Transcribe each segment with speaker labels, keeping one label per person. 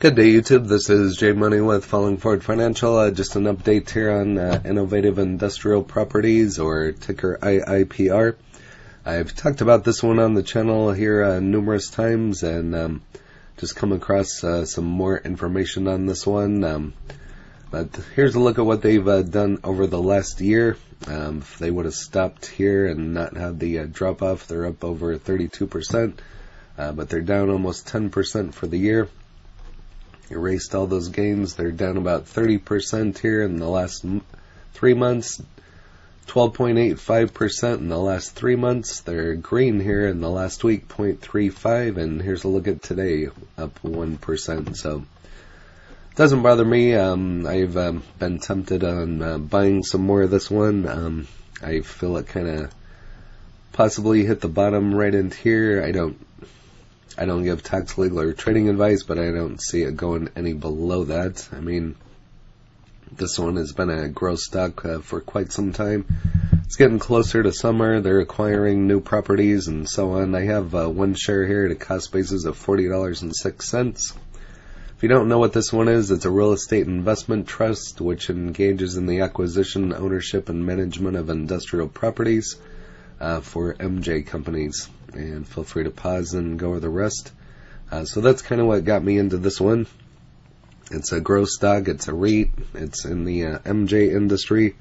Speaker 1: Good day, YouTube. This is Jay Money with Falling Forward Financial. Just an update here on Innovative Industrial Properties, or ticker IIPR. I've talked about this one on the channel here numerous times, and just come across some more information on this one. But here's a look at what they've done over the last year. If they would have stopped here and not had the drop-off, they're up over 32%, but they're down almost 10% for the year. Erased all those gains. They're down about 30% here in the last 3 months, 12.85% in the last 3 months. They're green here in the last week, 0.35, and here's a look at today, up 1%. So it doesn't bother me. I've been tempted on buying some more of this one. I feel it kind of possibly hit the bottom right in here. I don't give tax, legal, or trading advice, but I don't see it going any below that. I mean, this one has been a growth stock for quite some time. It's getting closer to summer. They're acquiring new properties and so on. I have one share here at a cost basis of $40.06. If you don't know what this one is, it's a real estate investment trust which engages in the acquisition, ownership, and management of industrial properties for MJ companies. And feel free to pause and go over the rest. So that's kind of what got me into this one. It's a growth stock, it's a REIT, it's in the MJ industry.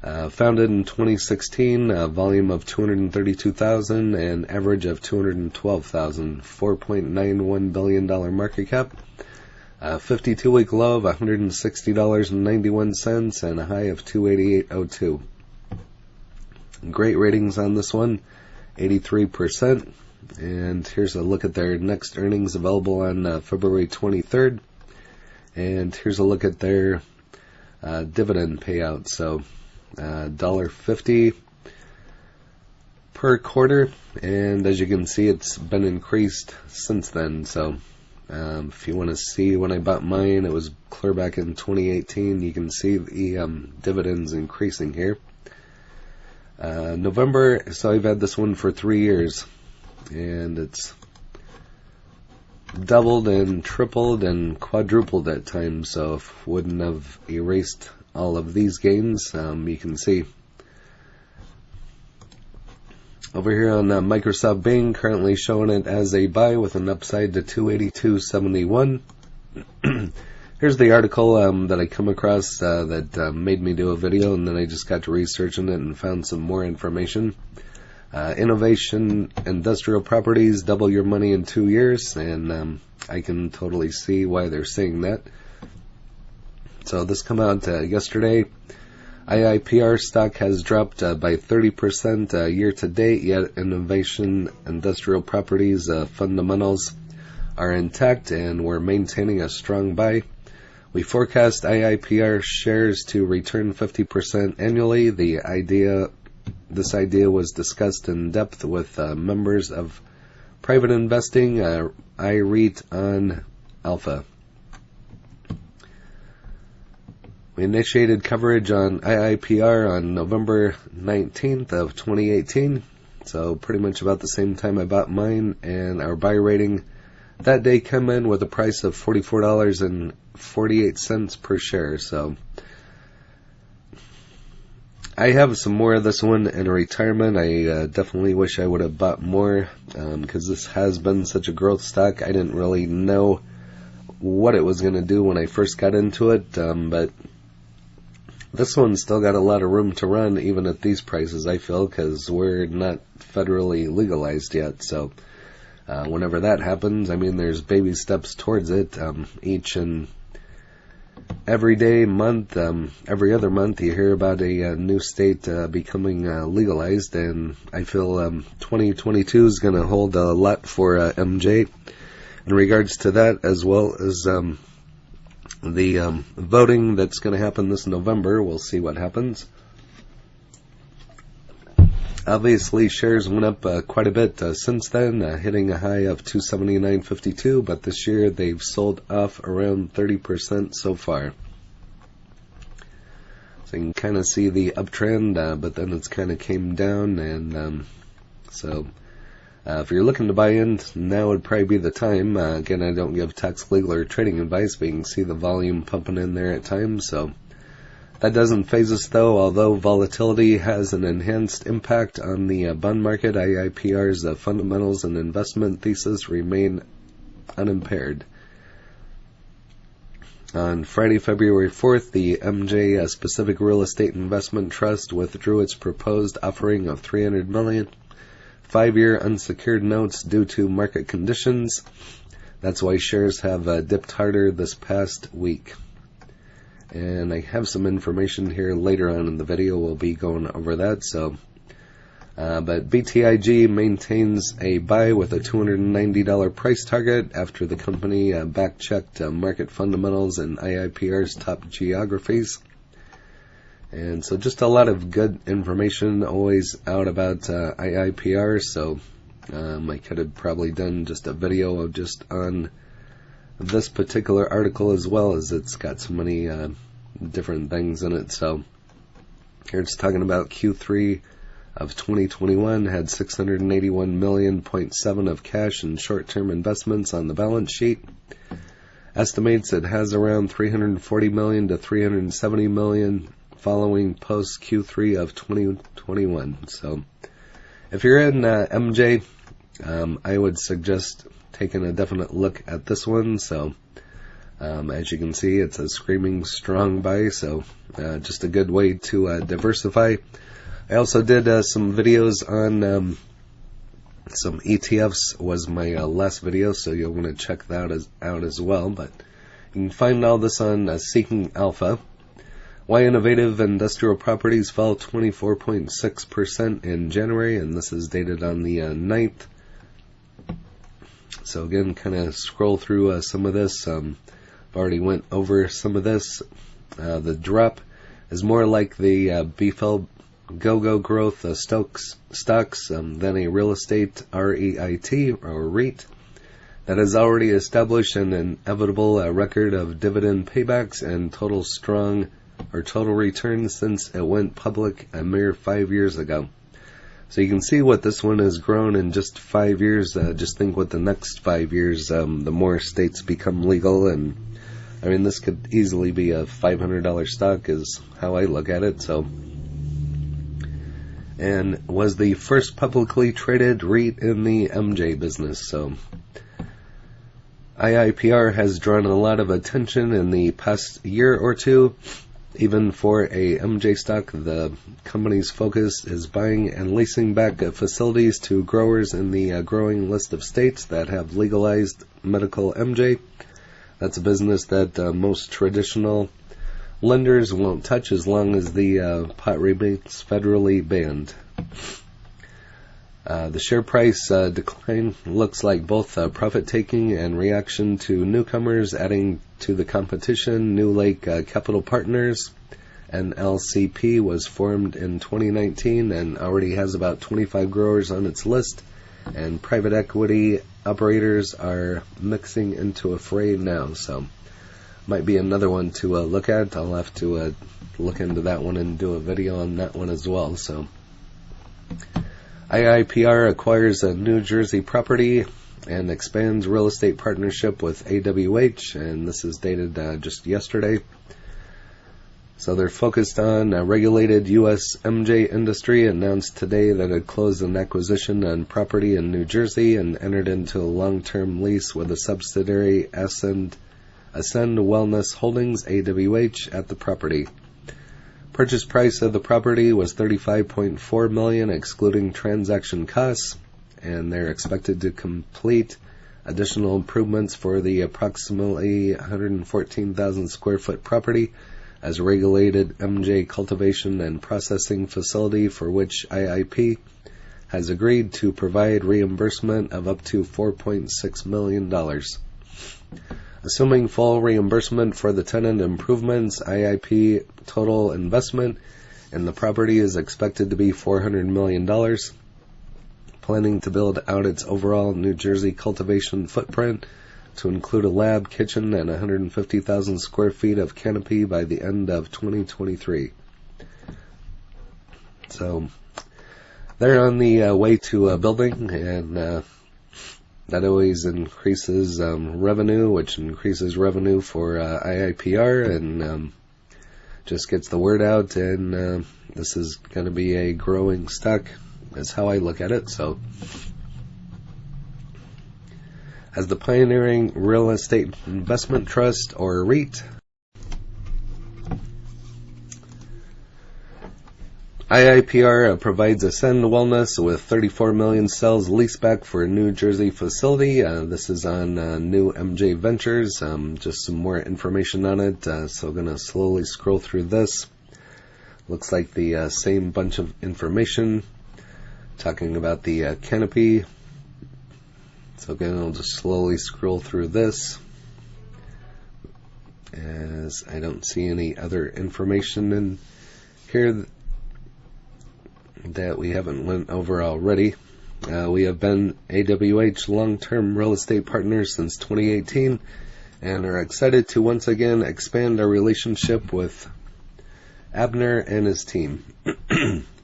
Speaker 1: Founded in 2016, a volume of 232,000 and average of 212,000, $4.91 billion market cap. 52-week low of $160.91 and a high of $288.02. Great ratings on this one. 83%, and here's a look at their next earnings available on February 23rd, and here's a look at their dividend payout. So $1.50 per quarter, and as you can see, it's been increased since then. So if you want to see when I bought mine, it was clear back in 2018. You can see the dividends increasing here. November, so I've had this one for 3 years, and it's doubled and tripled and quadrupled at times. So if wouldn't have erased all of these gains, you can see over here on Microsoft Bing, currently showing it as a buy with an upside to 282.71. Here's the article that I come across that made me do a video, and then I just got to researching it and found some more information. Innovation Industrial Properties, double your money in 2 years, and I can totally see why they're saying that. So this come out yesterday. IIPR stock has dropped by 30% year to date, yet Innovation Industrial Properties fundamentals are intact, and we're maintaining a strong buy. We forecast IIPR shares to return 50% annually. This idea was discussed in depth with members of private investing, IREIT on Alpha. We initiated coverage on IIPR on November 19th of 2018, so pretty much about the same time I bought mine, and our buy rating that day came in with a price of $44.48 per share. So I have some more of this one in retirement. I definitely wish I would have bought more, because this has been such a growth stock. I didn't really know what it was going to do when I first got into it, but this one's still got a lot of room to run even at these prices, I feel, because we're not federally legalized yet. So whenever that happens, I mean, there's baby steps towards it. Each and every day, month, every other month, you hear about a new state becoming legalized, and I feel 2022 is going to hold a lot for MJ in regards to that, as well as the voting that's going to happen this November. We'll see what happens. Obviously, shares went up quite a bit since then, hitting a high of 279.52, but this year they've sold off around 30% so far. So you can kind of see the uptrend, but then it's kind of came down, and so If you're looking to buy in, now would probably be the time. Again, I don't give tax, legal, or trading advice, but you can see the volume pumping in there at times. So that doesn't faze us, though. Although volatility has an enhanced impact on the bond market, IIPR's fundamentals and investment thesis remain unimpaired. On Friday, February 4th, the MJ Specific Real Estate Investment Trust withdrew its proposed offering of $300 million 5-year unsecured notes due to market conditions. That's why shares have dipped harder this past week. And I have some information here later on in the video. We'll be going over that. But BTIG maintains a buy with a $290 price target after the company back-checked market fundamentals in IIPR's top geographies. And so just a lot of good information always out about IIPR. So I could have probably done just a video of just on this particular article, as well as it's got so many different things in it. So here it's talking about Q3 of 2021 had $681.7 million of cash and short-term investments on the balance sheet. Estimates it has around $340 million to $370 million following post Q3 of 2021. So if you're in MJ, I would suggest taking a definite look at this one. So as you can see, it's a screaming strong buy. So just a good way to diversify. I also did some videos on some ETFs, was my last video, so you'll want to check that out as well. But you can find all this on Seeking Alpha. Why Innovative Industrial Properties fell 24.6% in January, and this is dated on the 9th. So again, kind of scroll through some of this. I've already went over some of this. The drop is more like the BFL Go-Go Growth stocks than a real estate REIT or REIT that has already established an inevitable record of dividend paybacks and total return since it went public a mere 5 years ago. So you can see what this one has grown in just 5 years. Just think what the next 5 years, the more states become legal. And I mean, this could easily be a $500 stock is how I look at it. So, and was the first publicly traded REIT in the MJ business. So IIPR has drawn a lot of attention in the past year or two. Even for a MJ stock, the company's focus is buying and leasing back facilities to growers in the growing list of states that have legalized medical MJ. That's a business that most traditional lenders won't touch as long as the pot remains federally banned. The share price decline looks like both profit-taking and reaction to newcomers adding to the competition. New Lake Capital Partners, NLCP, was formed in 2019 and already has about 25 growers on its list, and private equity operators are mixing into a fray now. So might be another one to look at. I'll have to look into that one and do a video on that one as well. So IIPR acquires a New Jersey property and expands real estate partnership with AWH, and this is dated just yesterday. So they're focused on regulated U.S. MJ industry, announced today that it closed an acquisition on property in New Jersey and entered into a long-term lease with a subsidiary Ascend Wellness Holdings, AWH, at the property. Purchase price of the property was $35.4 million, excluding transaction costs, and they're expected to complete additional improvements for the approximately 114,000 square foot property as a regulated MJ cultivation and processing facility, for which IIP has agreed to provide reimbursement of up to $4.6 million. Assuming full reimbursement for the tenant improvements, IIP total investment in the property is expected to be $400 million, planning to build out its overall New Jersey cultivation footprint to include a lab, kitchen, and 150,000 square feet of canopy by the end of 2023. So they're on the way to building, and that always increases revenue, which increases revenue for IIPR, and just gets the word out, and this is going to be a growing stock, is how I look at it. So, as the pioneering real estate investment trust, or REIT, IIPR provides Ascend Wellness with 34 million cells leaseback for a New Jersey facility. This is on New MJ Ventures. Just some more information on it. So I'm going to slowly scroll through this. Looks like the same bunch of information talking about the canopy. So again, I'll just slowly scroll through this, as I don't see any other information in here that we haven't went over already. We have been AWH long-term real estate partners since 2018 and are excited to once again expand our relationship with Abner and his team.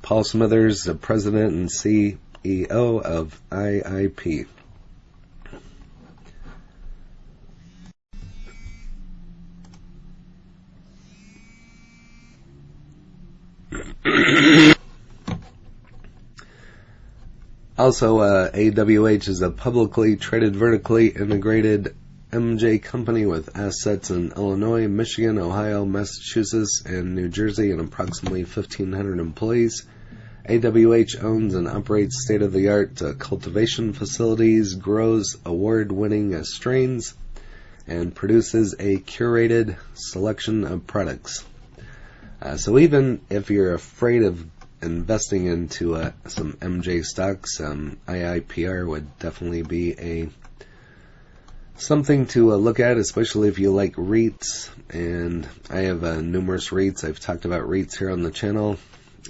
Speaker 1: Paul Smithers, the president and CEO of IIP. Also, AWH is a publicly traded, vertically integrated MJ company with assets in Illinois, Michigan, Ohio, Massachusetts, and New Jersey, and approximately 1,500 employees. AWH owns and operates state-of-the-art cultivation facilities, grows award-winning strains, and produces a curated selection of products. So even if you're afraid of investing into some MJ stocks, IIPR would definitely be something to look at, especially if you like REITs. And I have numerous REITs. I've talked about REITs here on the channel,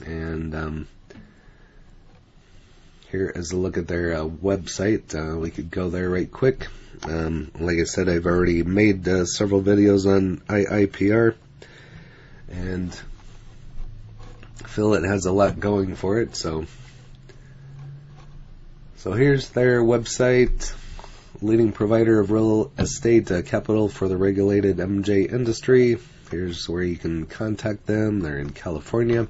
Speaker 1: and here is a look at their website. We could go there right quick. Like I said, I've already made several videos on IIPR, and feel it has a lot going for it. So here's their website. Leading provider of real estate capital for the regulated MJ industry. Here's where you can contact them. They're in California.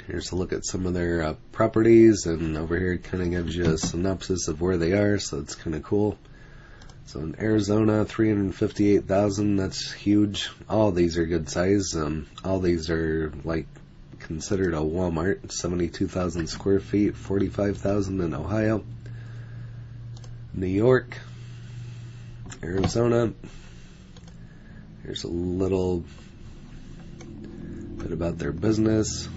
Speaker 1: Here's a look at some of their properties, and over here it kind of gives you a synopsis of where they are, so it's kind of cool. So in Arizona, 358,000, that's huge. All these are good size. All these are like considered a Walmart. 72,000 square feet, 45,000 in Ohio. New York, Arizona. Here's a little bit about their business.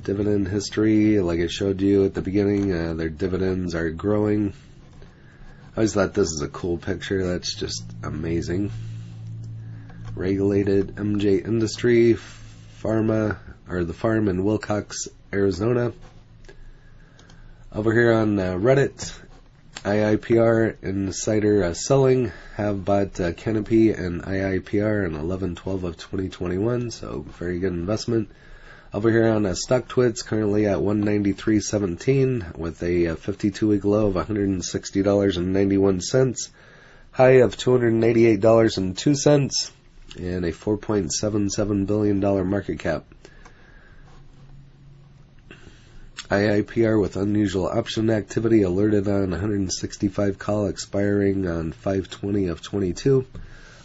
Speaker 1: Dividend history, like I showed you at the beginning, their dividends are growing. I always thought this is a cool picture. That's just amazing. Regulated MJ industry, the farm in Wilcox, Arizona. Over here on Reddit, IIPR insider selling have bought Canopy and IIPR in 11/12 of 2021, so very good investment. Over here on StockTwits, currently at $193.17 with a 52-week low of $160.91, high of $288.02, and a $4.77 billion market cap. IIPR with unusual option activity alerted on 165 call expiring on 5/20 of 22,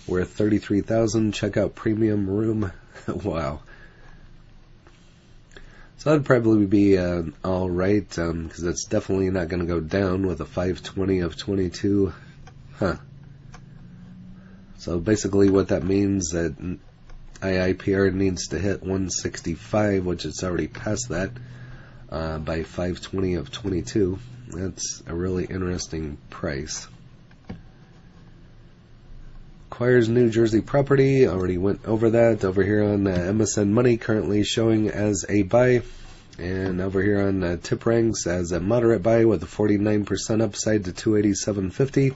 Speaker 1: worth $33,000. Checkout premium room. Wow. So that'd probably be all right, because it's definitely not going to go down with a 5/20 of 22. So basically what that means that IIPR needs to hit 165, which it's already past that, by 5/20 of 22. That's a really interesting price. Acquires New Jersey property, already went over that. Over here on MSN Money, currently showing as a buy. And over here on Tip Ranks as a moderate buy with a 49% upside to 287.50.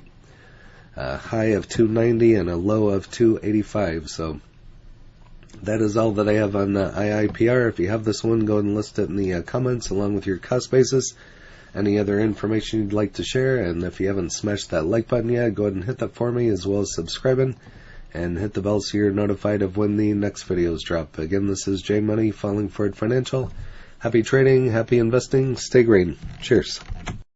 Speaker 1: A high of 290 and a low of 285. So that is all that I have on IIPR. If you have this one, go ahead and list it in the comments along with your cost basis. Any other information you'd like to share, and if you haven't smashed that like button yet, go ahead and hit that for me, as well as subscribing, and hit the bell so you're notified of when the next videos drop. Again, this is J Money, Falling Forward Financial. Happy trading, happy investing, stay green. Cheers.